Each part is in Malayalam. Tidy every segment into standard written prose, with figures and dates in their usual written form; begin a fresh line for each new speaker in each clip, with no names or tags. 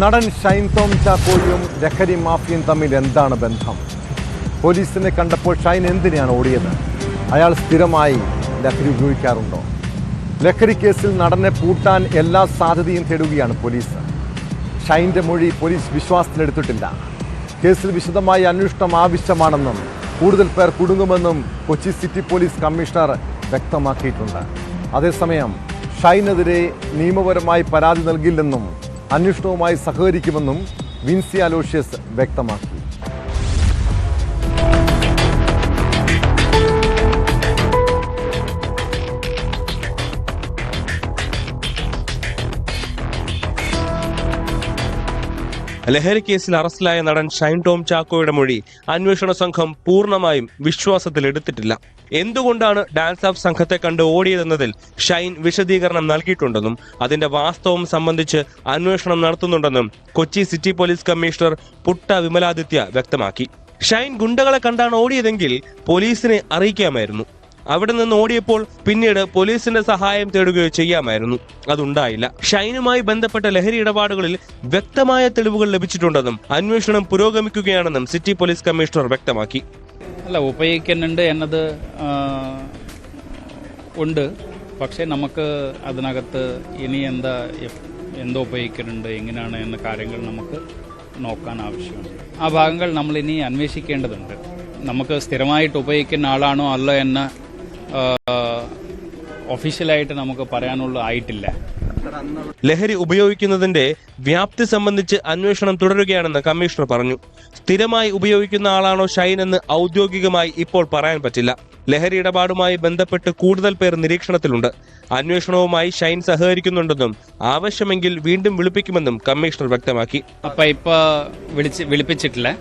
നടൻ ഷൈൻ ടോം ചാക്കോയും ലഹരി മാഫിയയും തമ്മിൽ എന്താണ് ബന്ധം? പോലീസിനെ കണ്ടപ്പോൾ ഷൈൻ എന്തിനാണ് ഓടിയത്? അയാൾ സ്ഥിരമായി ലഹരി ഉപയോഗിക്കാറുണ്ടോ? ലഹരി കേസിൽ നടനെ പൂട്ടാൻ എല്ലാ സാധ്യതയും തേടുകയാണ് പോലീസ്. ഷൈൻ്റെ മൊഴി പോലീസ് വിശ്വാസത്തിലെടുത്തിട്ടില്ല. കേസിൽ വിശദമായ അന്വേഷണം ആവശ്യമാണെന്നും കൂടുതൽ പേർ കുടുങ്ങുമെന്നും കൊച്ചി സിറ്റി പോലീസ് കമ്മീഷണർ വ്യക്തമാക്കിയിട്ടുണ്ട്. അതേസമയം ഷൈനെതിരെ നിയമപരമായി പരാതി നൽകില്ലെന്നും അന്വേഷണവുമായി സഹകരിക്കുമെന്നും വിൻസി അലോഷ്യസ് വ്യക്തമാക്കി.
ലഹരി കേസിൽ അറസ്റ്റിലായ നടൻ ഷൈൻ ടോം ചാക്കോയുടെ മൊഴി അന്വേഷണ സംഘം പൂർണ്ണമായും വിശ്വാസത്തിലെടുത്തിട്ടില്ല. എന്തുകൊണ്ടാണ് ഡാൻസ് ഓഫ് സംഘത്തെ കണ്ട് ഓടിയതെന്നതിൽ ഷൈൻ വിശദീകരണം നൽകിയിട്ടുണ്ടെന്നും അതിന്റെ വാസ്തവം സംബന്ധിച്ച് അന്വേഷണം നടത്തുന്നുണ്ടെന്നും Kochi city police commissioner Putta Vimaladitya വ്യക്തമാക്കി. ഷൈൻ ഗുണ്ടകളെ കണ്ടാണ് ഓടിയതെങ്കിൽ പോലീസിനെ അറിയിക്കാമായിരുന്നു. അവിടെ നിന്ന് ഓടിയപ്പോൾ പിന്നീട് പോലീസിന്റെ സഹായം തേടുകയോ ചെയ്യാമായിരുന്നു. അതുണ്ടായില്ല. ഷൈനുമായി ബന്ധപ്പെട്ട ലഹരി ഇടപാടുകളിൽ വ്യക്തമായ തെളിവുകൾ ലഭിച്ചിട്ടുണ്ടെന്നും അന്വേഷണം പുരോഗമിക്കുകയാണെന്നും സിറ്റി പോലീസ് കമ്മീഷണർ വ്യക്തമാക്കി.
അല്ല, ഉപയോഗിക്കുന്നുണ്ട് എന്നത് ഉണ്ട്. പക്ഷേ നമുക്ക് അതിനകത്ത് ഇനി എന്തോ ഉപയോഗിക്കുന്നുണ്ട്, എങ്ങനെയാണ് എന്ന കാര്യങ്ങൾ നമുക്ക് നോക്കാൻ ആവശ്യമുണ്ട്. ആ ഭാഗങ്ങൾ നമ്മൾ ഇനി അന്വേഷിക്കേണ്ടതുണ്ട്. നമുക്ക് സ്ഥിരമായിട്ട് ഉപയോഗിക്കുന്ന ആളാണോ അല്ലോ എന്ന് ഒഫീഷ്യലായിട്ട് നമുക്ക് പറയാനുള്ള ആയിട്ടില്ല.
ലഹരി ഉപയോഗിക്കുന്നതിന്റെ വ്യാപ്തി സംബന്ധിച്ച് അന്വേഷണം തുടരുകയാണെന്ന് കമ്മീഷണർ പറഞ്ഞു. സ്ഥിരമായി ഉപയോഗിക്കുന്ന ആളാണോ ഷൈൻ എന്ന് ഔദ്യോഗികമായി ഇപ്പോൾ പറയാൻ പറ്റില്ല. ലഹരി ഇടപാടുമായി ബന്ധപ്പെട്ട് കൂടുതൽ പേർ നിരീക്ഷണത്തിലുണ്ട്. അന്വേഷണവുമായി ഷൈൻ സഹകരിക്കുന്നുണ്ടെന്നും ആവശ്യമെങ്കിൽ വീണ്ടും വിളിപ്പിക്കുമെന്നും കമ്മീഷണർ വ്യക്തമാക്കി.
ഇപ്പൊ വിളിപ്പിച്ചിട്ടില്ല.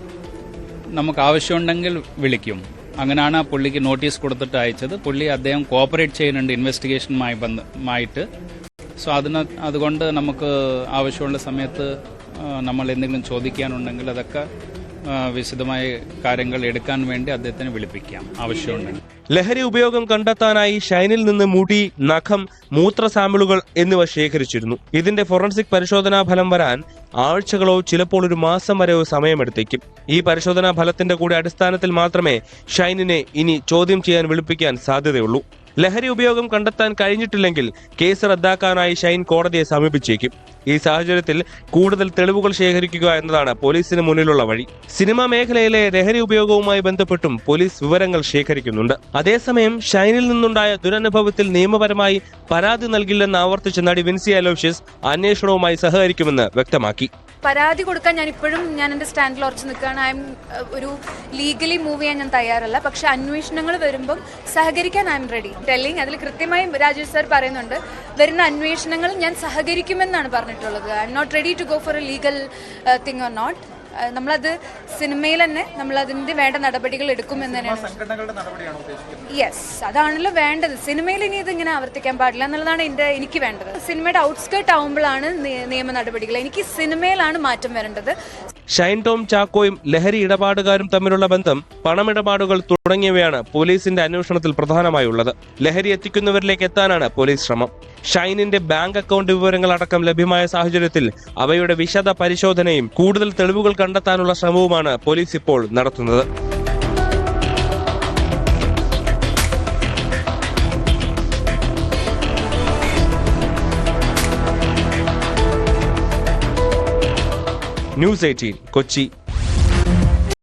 നമുക്ക് ആവശ്യമുണ്ടെങ്കിൽ വിളിക്കും. അങ്ങനെയാണ് പുള്ളിക്ക് നോട്ടീസ് കൊടുത്തിട്ട് അയച്ചത്. അദ്ദേഹം കോഓപ്പറേറ്റ് ചെയ്യുന്നുണ്ട് ഇൻവെസ്റ്റിഗേഷനുമായിട്ട്. സോ അതുകൊണ്ട് നമുക്ക് ആവശ്യമുള്ള സമയത്ത് നമ്മൾ എന്തെങ്കിലും ചോദിക്കാനുണ്ടെങ്കിൽ അതൊക്കെ വിശദമായ കാര്യങ്ങൾ എടുക്കാൻ വേണ്ടി അദ്ദേഹത്തിന് വിളിപ്പിക്കാം ആവശ്യമുണ്ടെങ്കിൽ.
ലഹരി ഉപയോഗം കണ്ടെത്താനായി ഷൈനിൽ നിന്ന് മുടി, നഖം, മൂത്ര സാമ്പിളുകൾ എന്നിവ ശേഖരിച്ചിരുന്നു. ഇതിന്റെ ഫോറൻസിക് പരിശോധനാ ഫലം വരാൻ ആഴ്ചകളോ ചിലപ്പോൾ ഒരു മാസം വരെയോ സമയമെടുത്തേക്കും. ഈ പരിശോധനാ ഫലത്തിന്റെ കൂടെ അടിസ്ഥാനത്തിൽ മാത്രമേ ഷൈനിനെ ഇനി ചോദ്യം ചെയ്യാൻ വിളിപ്പിക്കാൻ സാധ്യതയുള്ളൂ. ലഹരി ഉപയോഗം കണ്ടെത്താൻ കഴിഞ്ഞിട്ടില്ലെങ്കിൽ കേസ് റദ്ദാക്കാനായി ഷൈൻ കോടതിയെ സമീപിച്ചേക്കും. ഈ സാഹചര്യത്തിൽ കൂടുതൽ തെളിവുകൾ ശേഖരിക്കുക എന്നതാണ് പോലീസിന് മുന്നിലുള്ള വഴി. സിനിമാ മേഖലയിലെ ലഹരി ഉപയോഗവുമായി ബന്ധപ്പെട്ടും പോലീസ് വിവരങ്ങൾ ശേഖരിക്കുന്നുണ്ട്. അതേസമയം ഷൈനിൽ നിന്നുണ്ടായ ദുരനുഭവത്തിൽ നിയമപരമായി പരാതി നൽകില്ലെന്ന് ആവർത്തിച്ച നടി വിൻസി അലോഷ്യസ് അന്വേഷണവുമായി സഹകരിക്കുമെന്ന് വ്യക്തമാക്കി.
പരാതി കൊടുക്കാൻ ഞാൻ എൻ്റെ സ്റ്റാൻഡിൽ ഉറച്ചു നിൽക്കുകയാണ്. ഒരു ലീഗലി മൂവ് ചെയ്യാൻ ഞാൻ തയ്യാറല്ല. പക്ഷെ അന്വേഷണങ്ങൾ വരുമ്പം സഹകരിക്കാൻ ഐ എം റെഡി. ടെല്ലിങ് അതിൽ കൃത്യമായി രാജേഷ് സാർ പറയുന്നുണ്ട്, വരുന്ന അന്വേഷണങ്ങൾ ഞാൻ സഹകരിക്കുമെന്നാണ് പറഞ്ഞിട്ടുള്ളത്. I am not ready to go for a legal thing or not. നമ്മളത് സിനിമയിൽ തന്നെ നമ്മളതിൻ്റെ വേണ്ട നടപടികൾ എടുക്കുമെന്ന് തന്നെയാണ്. യെസ്, അതാണല്ലോ വേണ്ടത്. സിനിമയിൽ ഇനി ഇതിങ്ങനെ ആവർത്തിക്കാൻ പാടില്ല എന്നുള്ളതാണ് എനിക്ക് വേണ്ടത്. സിനിമയുടെ ഔട്ട്സ്കേർട്ട് ആവുമ്പോഴാണ് നിയമ നടപടികൾ. എനിക്ക് സിനിമയിലാണ് മാറ്റം വരേണ്ടത്.
ഷൈൻ ടോം ചാക്കോയും ലഹരി ഇടപാടുകാരും തമ്മിലുള്ള ബന്ധം, പണമിടപാടുകൾ തുടങ്ങിയവയാണ് പോലീസിന്റെ അന്വേഷണത്തിൽ പ്രധാനമായുള്ളത്. ലഹരി എത്തിക്കുന്നവരിലേക്ക് എത്താനാണ് പോലീസ് ശ്രമം. ഷൈനിന്റെ ബാങ്ക് അക്കൗണ്ട് വിവരങ്ങൾ അടക്കം ലഭ്യമായ സാഹചര്യത്തിൽ അവയുടെ വിശദ പരിശോധനയും കൂടുതൽ തെളിവുകൾ കണ്ടെത്താനുള്ള ശ്രമവുമാണ് പോലീസ് ഇപ്പോൾ നടത്തുന്നത്. ന്യൂസ് 18 കൊച്ചി.